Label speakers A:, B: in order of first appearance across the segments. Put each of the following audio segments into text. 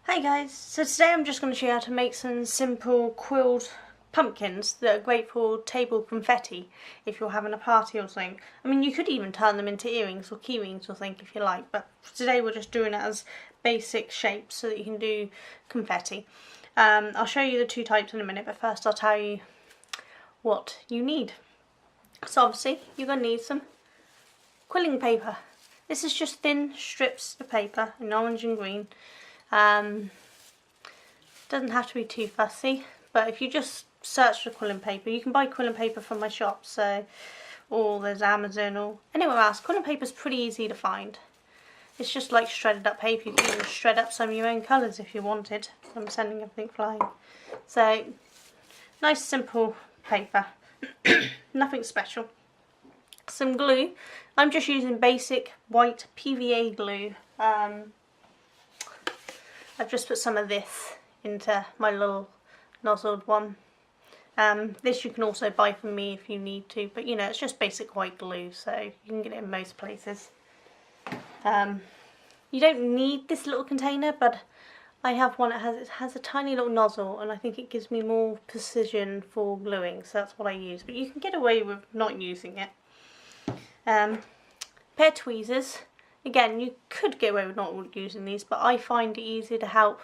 A: Hi guys, so today I'm just going to show you how to make some simple quilled pumpkins that are great for table confetti if you're having a party or something. I mean, you could even turn them into earrings or key rings or something if you like, but today we're just doing it as basic shapes so that you can do confetti. I'll show you the two types in a minute, but first I'll tell you what you need. So obviously you're going to need some quilling paper. This is just thin strips of paper in orange and green. Doesn't have to be too fussy, but if you just search for quilling paper, you can buy quilling paper from my shop, or there's Amazon or anywhere else. Quilling paper is pretty easy to find. It's just like shredded up paper. You can even shred up some of your own colours if you wanted. I'm sending everything flying. So, nice simple paper, nothing special. Some glue. I'm just using basic white PVA glue. I've just put some of this into my little nozzled one. This you can also buy from me if you need to, but you know, it's just basic white glue, so you can get it in most places. You don't need this little container, but I have one that has a tiny little nozzle, and I think it gives me more precision for gluing, so that's what I use. But you can get away with not using it. Pair of tweezers. Again, you could get away with not using these, but I find it easier to help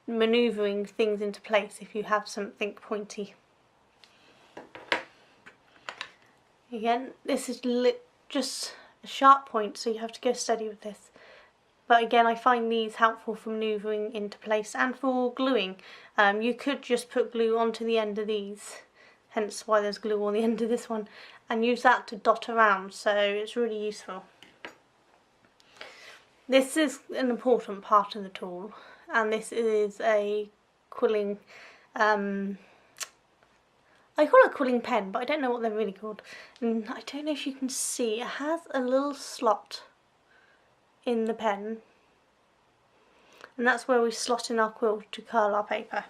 A: manoeuvring things into place if you have something pointy. Again, this is just a sharp point, so you have to go steady with this. But again, I find these helpful for manoeuvring into place and for gluing. You could just put glue onto the end of these, hence why there's glue on the end of this one, and use that to dot around, so it's really useful. This is an important part of the tool, and this is a quilling, I call it a quilling pen, but I don't know what they're really called. And I don't know if you can see, it has a little slot in the pen, and that's where we slot in our quill to curl our paper.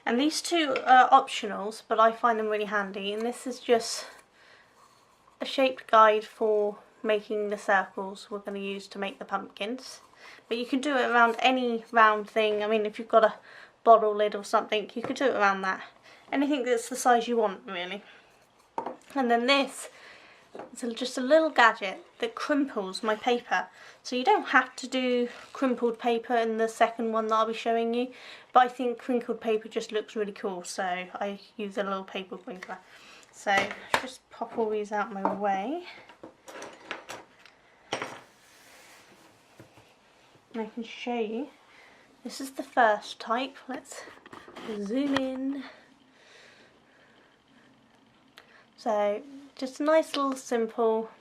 A: And these two are optionals, but I find them really handy, and this is just a shaped guide for making the circles we're going to use to make the pumpkins. But you can do it around any round thing. I mean, if you've got a bottle lid or something, you could do it around that. Anything that's the size you want, really. And then this is just a little gadget that crimples my paper. So you don't have to do crimpled paper in the second one that I'll be showing you, but I think crinkled paper just looks really cool, so I use a little paper crinkler. So just pop all these out my way. And I can show you, this is the first type. Let's zoom in. So just a nice little simple,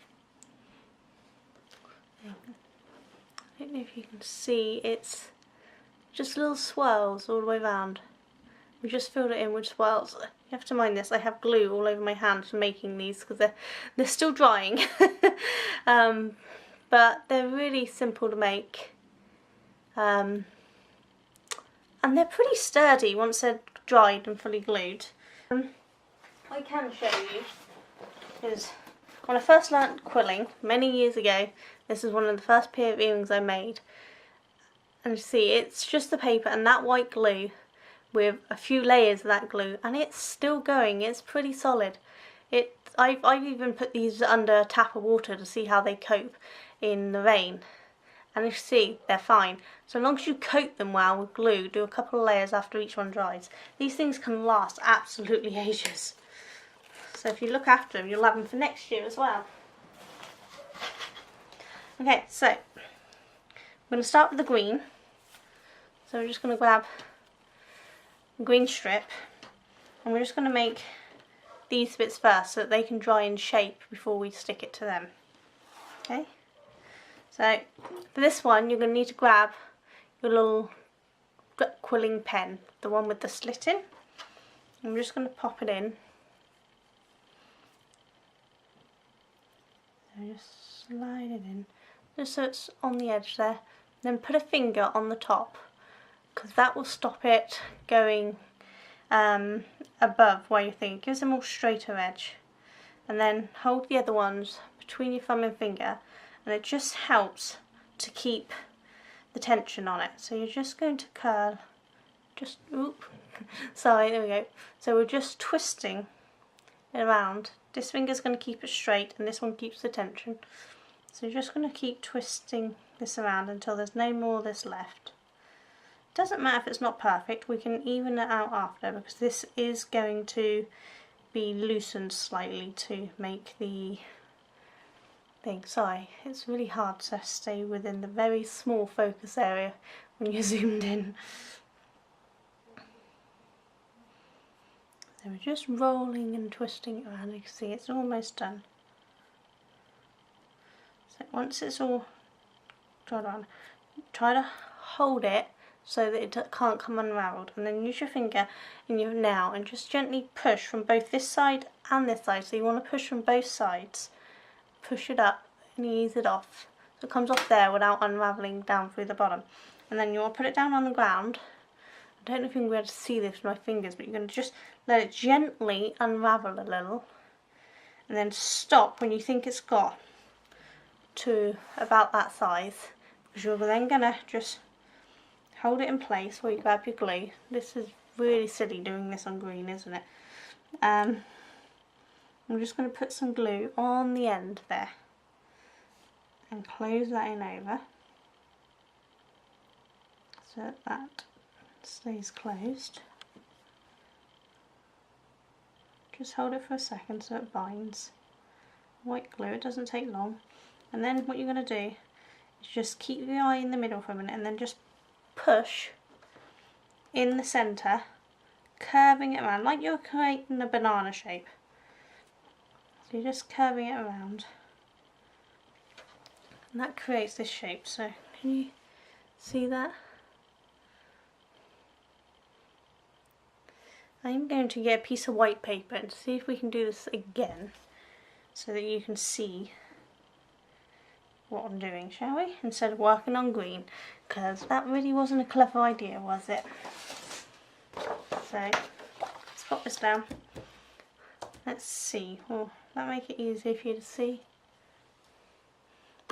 A: I don't know if you can see, it's just little swirls all the way around. We just filled it in with swirls. You have to mind this, I have glue all over my hands for making these because they're still drying. But they're really simple to make. And they're pretty sturdy once they're dried and fully glued. I can show you, because when I first learnt quilling many years ago, this is one of the first pair of earrings I made. And you see, it's just the paper and that white glue with a few layers of that glue, and it's still going. It's pretty solid. I've even put these under a tap of water to see how they cope in the rain. And you see, they're fine. So long as you coat them well with glue, do a couple of layers after each one dries. These things can last absolutely ages. So if you look after them, you'll have them for next year as well. Okay, so I'm going to start with the green. So we're just going to grab a green strip, and we're just going to make these bits first so that they can dry in shape before we stick it to them. Okay? So for this one, you're going to need to grab your little quilling pen, the one with the slit in. I'm just going to pop it in. So just slide it in, just so it's on the edge there. Then put a finger on the top, because that will stop it going above where you think. It gives a more straighter edge. And then hold the other ones between your thumb and finger, and it just helps to keep the tension on it. So you're just going to curl, just, oop, sorry, there we go. So we're just twisting it around. This finger's going to keep it straight and this one keeps the tension. So you're just going to keep twisting this around until there's no more of this left. Doesn't matter if it's not perfect, we can even it out after, because this is going to be loosened slightly to make the thing. Sorry, it's really hard to stay within the very small focus area when you're zoomed in. So we're just rolling and twisting it around. You can see it's almost done. So once it's all drawn on, try to hold it so that it can't come unravelled, and then use your finger in your nail and just gently push from both this side and this side. So you want to push from both sides, push it up and ease it off so it comes off there without unravelling down through the bottom. And then you want to put it down on the ground. I don't know if you can be able to see this with my fingers, but you're going to just let it gently unravel a little and then stop when you think it's got to about that size, because you're then going to just hold it in place while you grab your glue. This is really silly doing this on green, isn't it? I'm just going to put some glue on the end there and close that in over so that stays closed. Just hold it for a second so it binds. White glue, it doesn't take long. And then what you're going to do is just keep the eye in the middle for a minute and then just push in the centre, curving it around like you're creating a banana shape. So you're just curving it around and that creates this shape. So can you see that? I'm going to get a piece of white paper and see if we can do this again so that you can see what I'm doing, shall we? Instead of working on green, because that really wasn't a clever idea, was it? So let's pop this down. Let's see. Will that make it easier for you to see?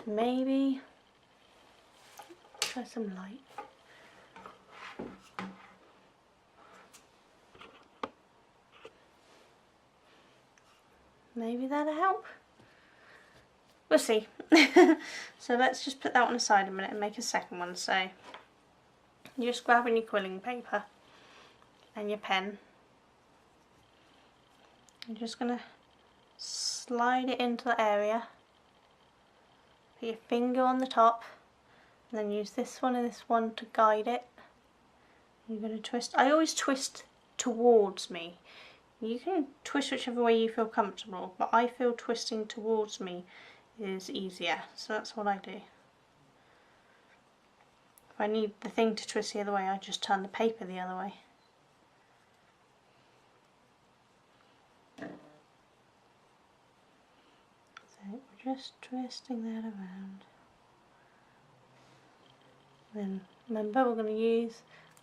A: Maybe try some light. Maybe that'll help. We'll see. So let's just put that one aside a minute and make a second one. So you're just grabbing your quilling paper and your pen. You're just going to slide it into the area. Put your finger on the top and then use this one and this one to guide it. You're going to twist. I always twist towards me. You can twist whichever way you feel comfortable, but I feel twisting towards me is easier, so that's what I do. If I need the thing to twist the other way, I just turn the paper the other way. So we're just twisting that around. Then remember, we're going to use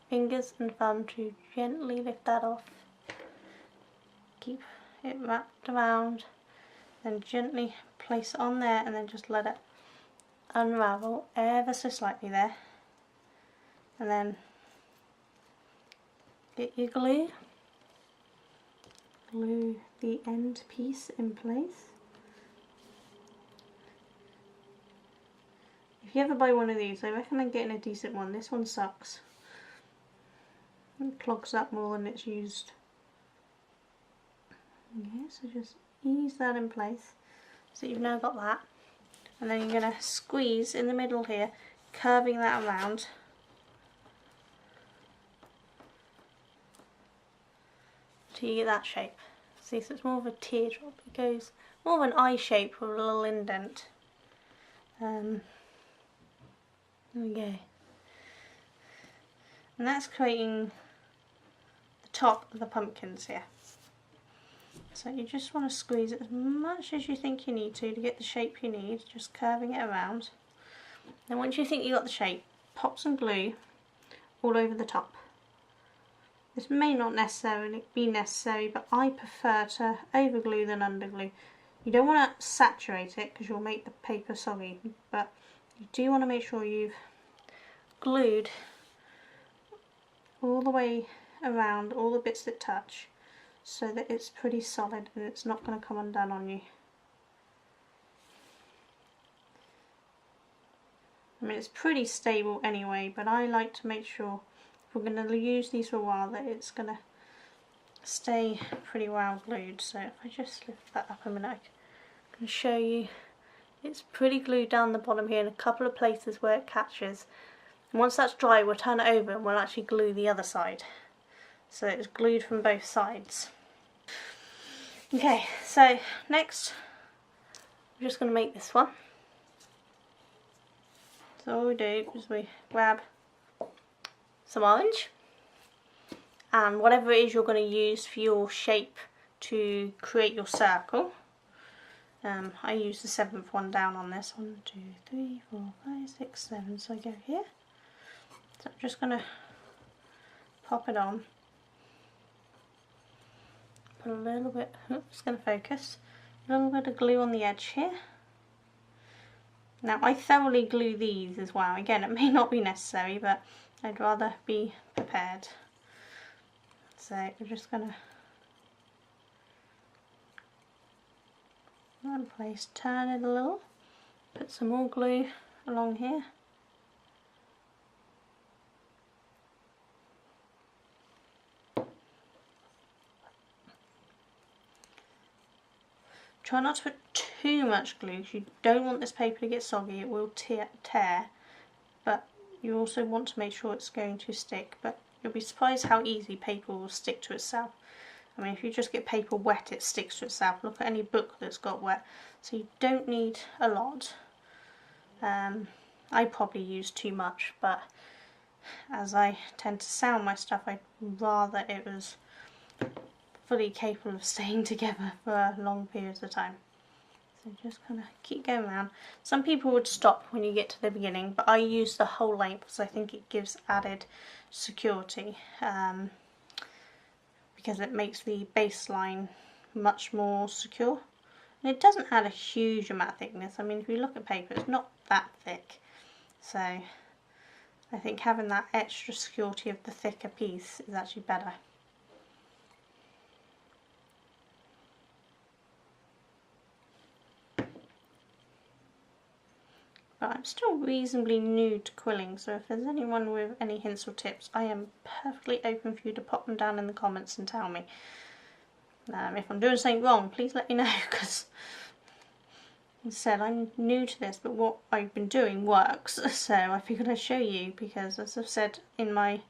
A: fingers and thumb to gently lift that off. Keep it wrapped around, then gently place it on there and then just let it unravel ever so slightly there. And then get your glue, glue the end piece in place. If you ever buy one of these, I recommend getting a decent one. This one sucks. It clogs up more than it's used. Okay, so just ease that in place so you've now got that, and then you're going to squeeze in the middle here, curving that around till you get that shape. See, so it's more of a teardrop. It goes more of an eye shape with a little indent. There we go. And that's creating the top of the pumpkins here. So you just want to squeeze it as much as you think you need to get the shape you need, just curving it around. Then once you think you've got the shape, pop some glue all over the top. This may not necessarily be necessary, but I prefer to overglue than underglue. You don't want to saturate it because you'll make the paper soggy, but you do want to make sure you've glued all the way around all the bits that touch so that it's pretty solid and it's not going to come undone on you. I mean, it's pretty stable anyway, but I like to make sure if we're going to use these for a while that it's going to stay pretty well glued. So if I just lift that up a minute, I can show you it's pretty glued down the bottom here in a couple of places where it catches. And once that's dry, we'll turn it over and we'll actually glue the other side. So it's glued from both sides. Okay, so next we're just going to make this one. So all we do is we grab some orange and whatever it is you're going to use for your shape to create your circle. I use the 7th one down on this. 1, 2, 3, 4, 5, 6, 7. So I go here. So I'm just going to pop it on. Put a little bit, it's going to focus. A little bit of glue on the edge here. Now I thoroughly glue these as well. Again, it may not be necessary, but I'd rather be prepared. So we're just going to in place, turn it a little, put some more glue along here. Try not to put too much glue because you don't want this paper to get soggy, it will tear, but you also want to make sure it's going to stick. But you'll be surprised how easy paper will stick to itself. I mean, if you just get paper wet, it sticks to itself. Look at any book that's got wet. So you don't need a lot. I probably use too much, but as I tend to sound my stuff, I'd rather it was fully capable of staying together for long periods of time. So just kind of keep going around. Some people would stop when you get to the beginning, but I use the whole length because I think it gives added security. Because it makes the baseline much more secure. And it doesn't add a huge amount of thickness. I mean, if you look at paper, it's not that thick. So I think having that extra security of the thicker piece is actually better. But I'm still reasonably new to quilling, so if there's anyone with any hints or tips, I am perfectly open for you to pop them down in the comments and tell me. If I'm doing something wrong, please let me know, because as I said, I'm new to this, but what I've been doing works, so I figured I'd show you, because as I've said in my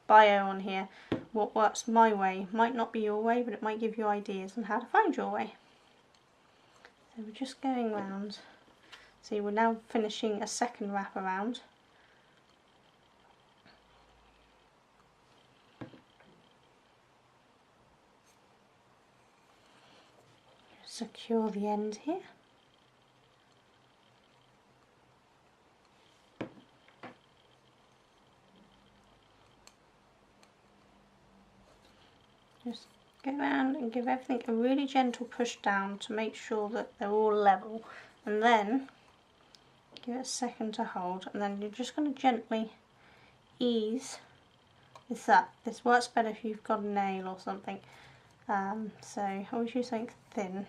A: bio on here, what works my way might not be your way, but it might give you ideas on how to find your way. So we're just going round. See, we're now finishing a second wrap around. Secure the end here. Just go around and give everything a really gentle push down to make sure that they're all level, and then give it a second to hold, and then you're just going to gently ease this up. This works better if you've got a nail or something, so always use something thin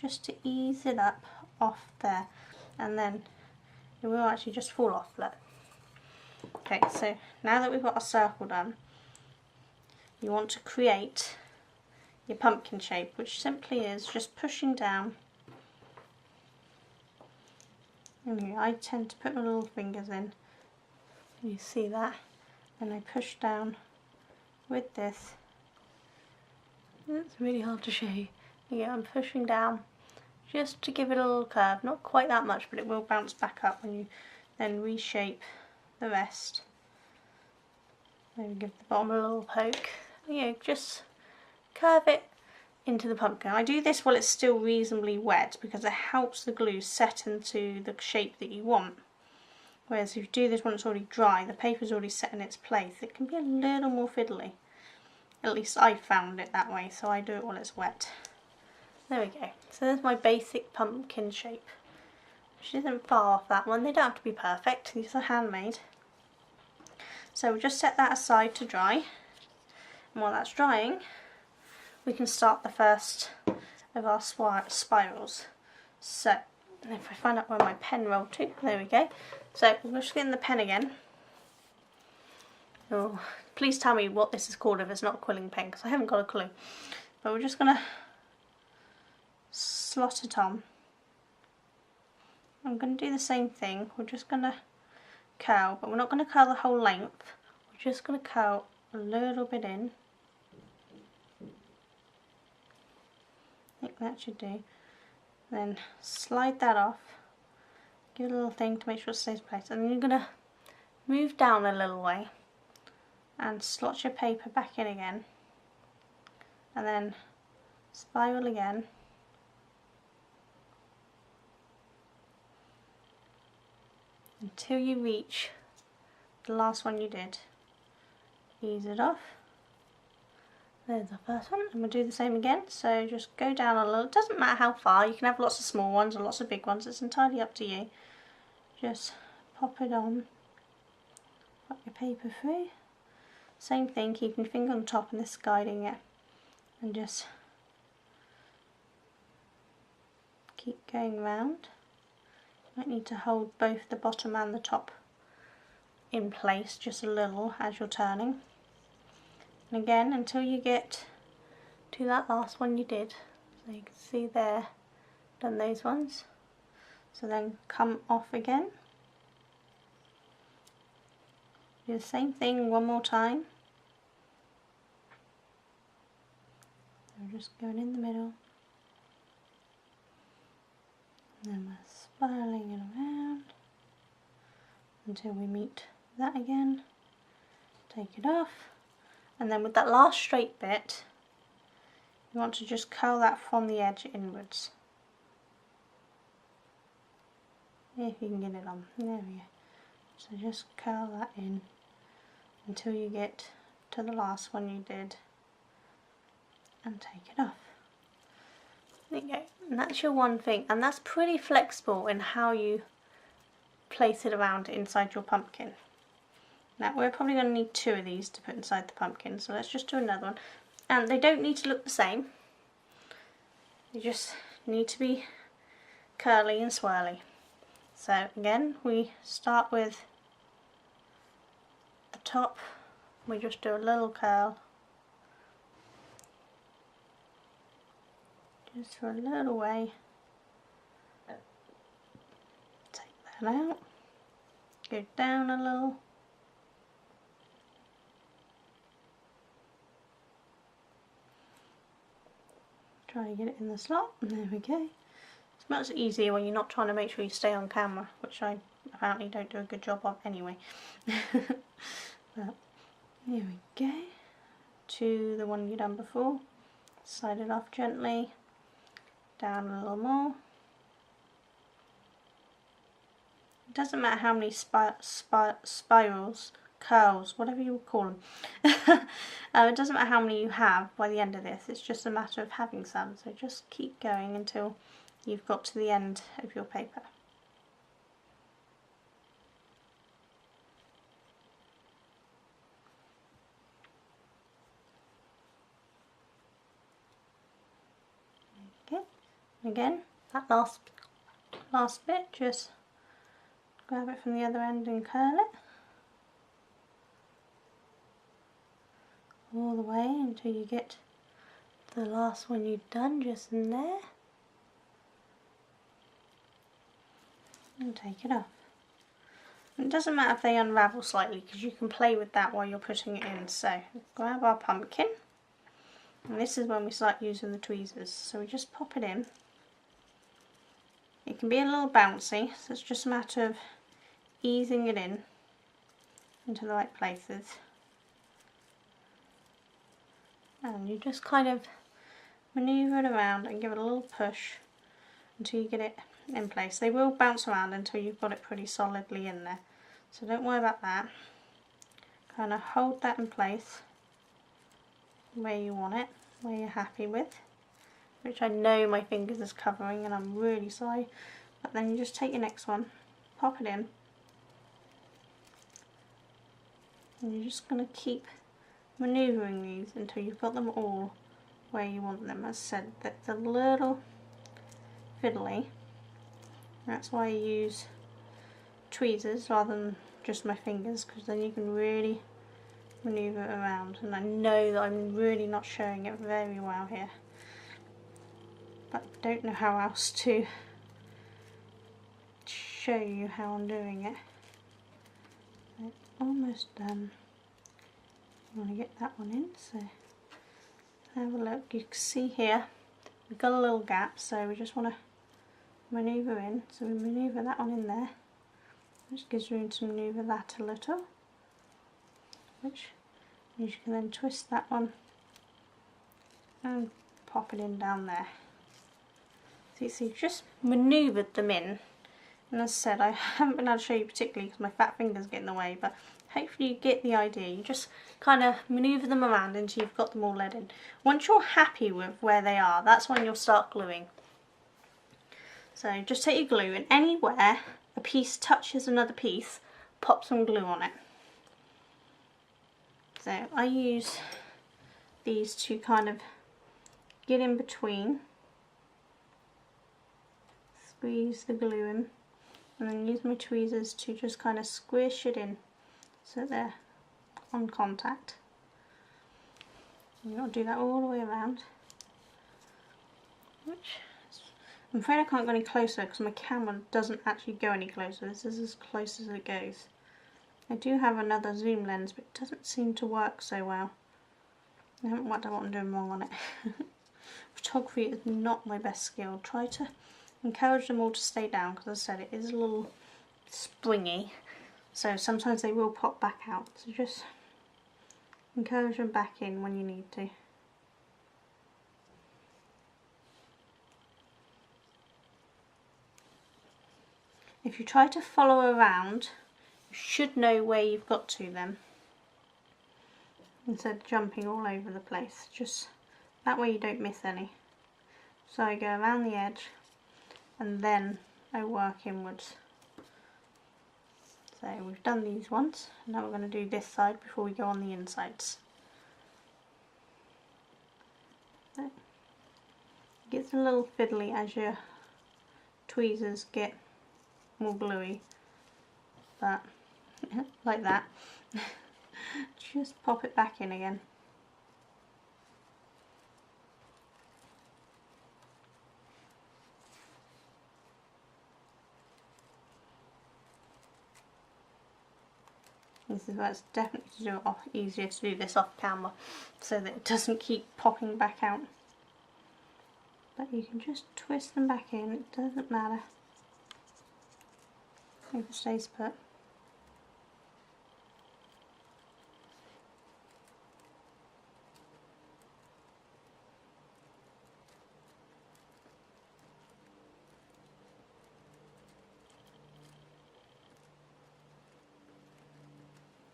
A: just to ease it up off there, and then it will actually just fall off. Look. Okay, so now that we've got our circle done, you want to create your pumpkin shape, which simply is just pushing down. And here, I tend to put my little fingers in. You see that? And I push down with this. It's really hard to show you. Yeah, I'm pushing down just to give it a little curve. Not quite that much, but it will bounce back up when you then reshape the rest. Maybe give the bottom a little poke. Yeah, just curve it into the pumpkin. I do this while it's still reasonably wet because it helps the glue set into the shape that you want. Whereas if you do this when it's already dry, the paper's already set in its place, it can be a little more fiddly. At least I found it that way, so I do it while it's wet. There we go. So there's my basic pumpkin shape, which isn't far off that one. They don't have to be perfect, these are handmade. So we'll just set that aside to dry, and while that's drying we can start the first of our spirals. So if I find out where my pen rolled to, there we go. So we'll just get in the pen again. Oh, please tell me what this is called if it's not a quilling pen, because I haven't got a clue. But we're just going to slot it on. I'm going to do the same thing. We're just going to curl, but we're not going to curl the whole length. We're just going to curl a little bit in. I think that should do. Then slide that off. Give it a little thing to make sure it stays in place. And then you're going to move down a little way and slot your paper back in again. And then spiral again. Until you reach the last one you did. Ease it off. There's the first one, and we'll do the same again. So just go down a little. It doesn't matter how far. You can have lots of small ones or lots of big ones. It's entirely up to you. Just pop it on. Pop your paper through. Same thing, keeping your finger on top and this guiding it. And just keep going round. You might need to hold both the bottom and the top in place just a little as you're turning. And again, until you get to that last one you did. So you can see there, done those ones. So then come off again. Do the same thing one more time. We're just going in the middle. And then we're spiraling it around until we meet that again. Take it off. And then with that last straight bit, you want to just curl that from the edge inwards. If you can get it on. There we go. So just curl that in until you get to the last one you did and take it off. There you go. And that's your one thing, and that's pretty flexible in how you place it around inside your pumpkin. Now we're probably going to need 2 of these to put inside the pumpkin, so let's just do another one. And they don't need to look the same. They just need to be curly and swirly. So again, we start with the top. We just do a little curl. Just for a little way. Take that out. Go down a little. Try to get it in the slot, and there we go. It's much easier when you're not trying to make sure you stay on camera, which I apparently don't do a good job of anyway. But here we go. To the one you done before. Slide it off gently. Down a little more. It doesn't matter how many spirals, curls, whatever you call them. It doesn't matter how many you have by the end of this, it's just a matter of having some. So just keep going until you've got to the end of your paper. Okay, again, that last bit, just grab it from the other end and curl it. All the way until you get the last one you've done just in there, and take it off. And it doesn't matter if they unravel slightly, because you can play with that while you're putting it in. So grab our pumpkin, and this is when we start using the tweezers. So we just pop it in. It can be a little bouncy, so it's just a matter of easing it in into the right places. And you just kind of manoeuvre it around and give it a little push until you get it in place. They will bounce around until you've got it pretty solidly in there, so don't worry about that. Kind of hold that in place where you want it, where you're happy with, which I know my fingers is covering and I'm really sorry. But then you just take your next one, pop it in, And you're just going to keep manoeuvring these until you've got them all where you want them. As I said, that's a little fiddly. That's why I use tweezers rather than just my fingers, because then you can really manoeuvre it around. And I know that I'm really not showing it very well here, but I don't know how else to show you how I'm doing it. It's almost done. I want to get that one in, so have a look. You can see here we've got a little gap, so we just want to manoeuvre in. So we manoeuvre that one in there, which gives room to manoeuvre that a little, which you can then twist that one and pop it in down there. So you see, just manoeuvred them in. And as I said, I haven't been able to show you particularly because my fat fingers get in the way, but hopefully you get the idea. You just kind of manoeuvre them around until you've got them all led in. Once you're happy with where they are, that's when you'll start gluing. So just take your glue, and anywhere a piece touches another piece, pop some glue on it. So I use these to kind of get in between, squeeze the glue in, and then use my tweezers to just kind of squish it in so they're on contact. You've got to do that all the way around. Which, I'm afraid I can't go any closer because my camera doesn't actually go any closer. This is as close as it goes. I do have another zoom lens, but it doesn't seem to work so well. I haven't worked out what I'm doing wrong on it. Photography is not my best skill. Try to encourage them all to stay down, because as I said, it is a little springy, so sometimes they will pop back out. So just encourage them back in when you need to. If you try to follow around, you should know where you've got to then, instead of jumping all over the place. Just that way you don't miss any. So I go around the edge and then I work inwards. So we've done these ones, now we're going to do this side before we go on the insides. So it gets a little fiddly as your tweezers get more gluey, but like that. Just pop it back in again. This is why it's definitely easier to do this off camera, so that it doesn't keep popping back out. But you can just twist them back in, it doesn't matter if it stays put.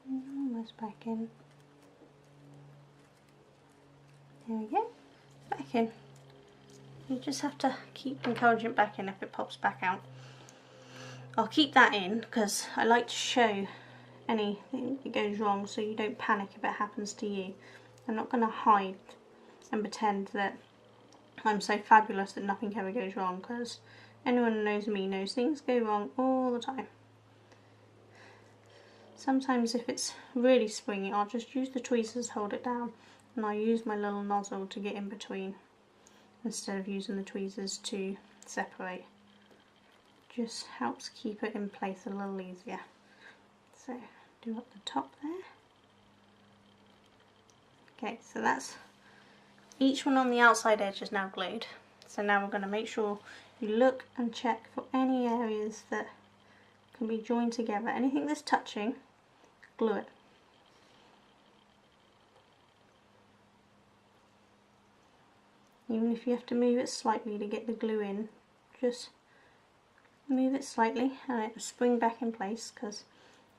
A: Almost back in. There we go. Back in. You just have to keep encouraging it back in if it pops back out. I'll keep that in because I like to show anything that goes wrong so you don't panic if it happens to you. I'm not going to hide and pretend that I'm so fabulous that nothing ever goes wrong, because anyone who knows me knows things go wrong all the time. Sometimes if it's really springy, I'll just use the tweezers to hold it down, and I'll use my little nozzle to get in between instead of using the tweezers to separate. Just helps keep it in place a little easier. So do up the top there. Okay, so that's each one on the outside edge is now glued. So now we're going to make sure you look and check for any areas that can be joined together. Anything that's touching, glue it. Even if you have to move it slightly to get the glue in, just move it slightly and it will spring back in place, because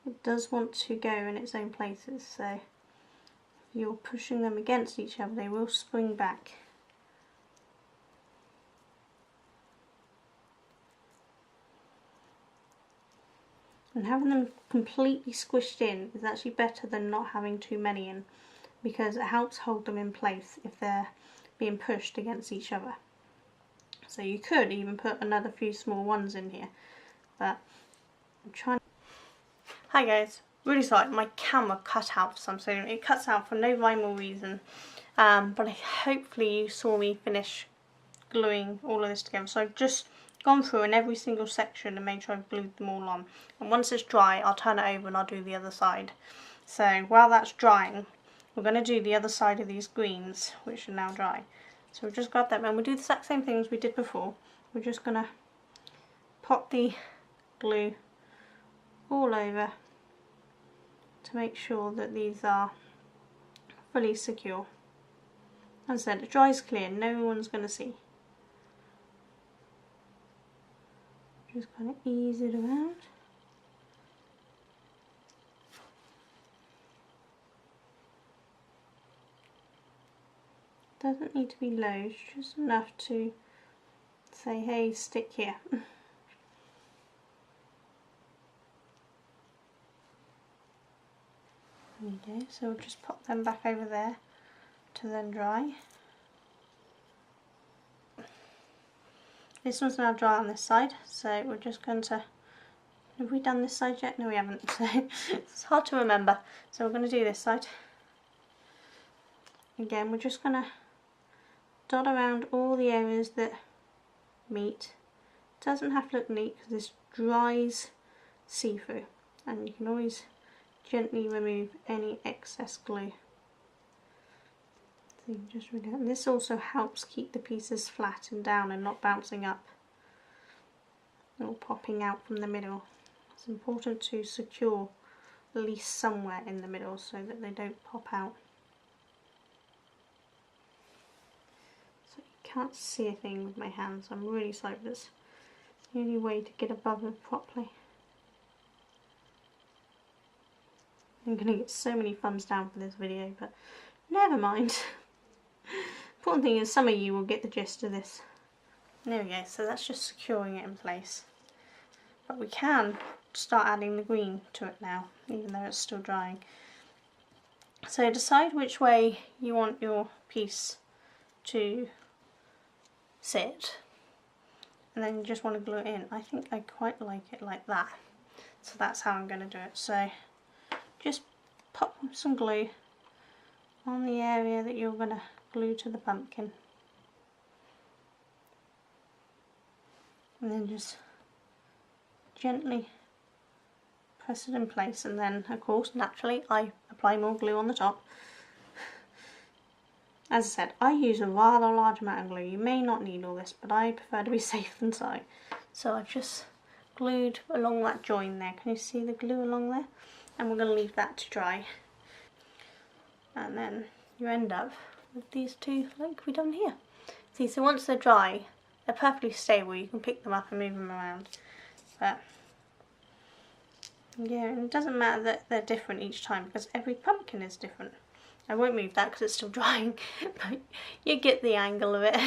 A: it does want to go in its own places. So if you're pushing them against each other, they will spring back. And having them completely squished in is actually better than not having too many in, because it helps hold them in place if they're being pushed against each other. So you could even put another few small ones in here, but I'm trying. Hi guys, really sorry, my camera cut out for some reason. It cuts out for no rhyme or reason, but hopefully you saw me finish gluing all of this together. So I've just gone through in every single section and made sure I've glued them all on. And once it's dry, I'll turn it over and I'll do the other side. So while that's drying, we're going to do the other side of these greens, which are now dry. So we'll just grab that and we'll do the exact same things we did before. We're just going to pop the glue all over to make sure that these are fully secure. As I said, it dries clear, no one's going to see. Just kind of ease it around. Doesn't need to be loads, just enough to say, hey, stick here. There we go, so we'll just pop them back over there to then dry. This one's now dry on this side, so we're just going to, have we done this side yet? No, we haven't, so it's hard to remember. So we're going to do this side. Again, we're just going to dot around all the areas that meet. It doesn't have to look neat because this dries see-through, and you can always gently remove any excess glue. So you just really, and this also helps keep the pieces flat and down and not bouncing up or popping out from the middle. It's important to secure at least somewhere in the middle so that they don't pop out. So you can't see a thing with my hands. I'm really sorry, but it's the only way to get above it properly. I'm going to get so many thumbs down for this video, but never mind. Important thing is some of you will get the gist of this. There we go, so that's just securing it in place. But we can start adding the green to it now, even though it's still drying. So decide which way you want your piece to sit, and then you just want to glue it in. I think I quite like it like that, so that's how I'm going to do it. So just pop some glue on the area that you're going to glue to the pumpkin, and then just gently press it in place, and then of course naturally I apply more glue on the top. As I said, I use a rather large amount of glue. You may not need all this, but I prefer to be safe than sorry. So I've just glued along that join there. Can you see the glue along there? And we're going to leave that to dry, and then you end up with these two like we done here. See, so once they're dry, they're perfectly stable. You can pick them up and move them around. But yeah, and it doesn't matter that they're different each time because every pumpkin is different. I won't move that because it's still drying, but you get the angle of it.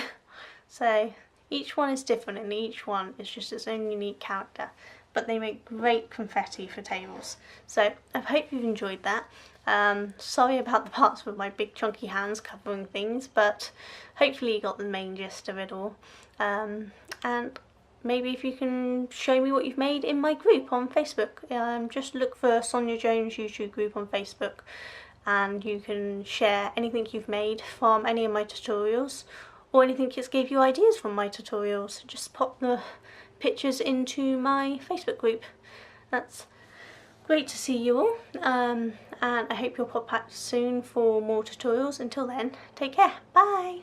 A: So each one is different and each one is just its own unique character, but they make great confetti for tables. So I hope you've enjoyed that. Sorry about the parts with my big chunky hands covering things, but hopefully you got the main gist of it all. And maybe if you can show me what you've made in my group on Facebook. Just look for Sonia Jones YouTube group on Facebook, and you can share anything you've made from any of my tutorials, or anything just gave you ideas from my tutorials. Just pop the pictures into my Facebook group. That's great to see you all, and I hope you'll pop back soon for more tutorials. Until then, take care, bye!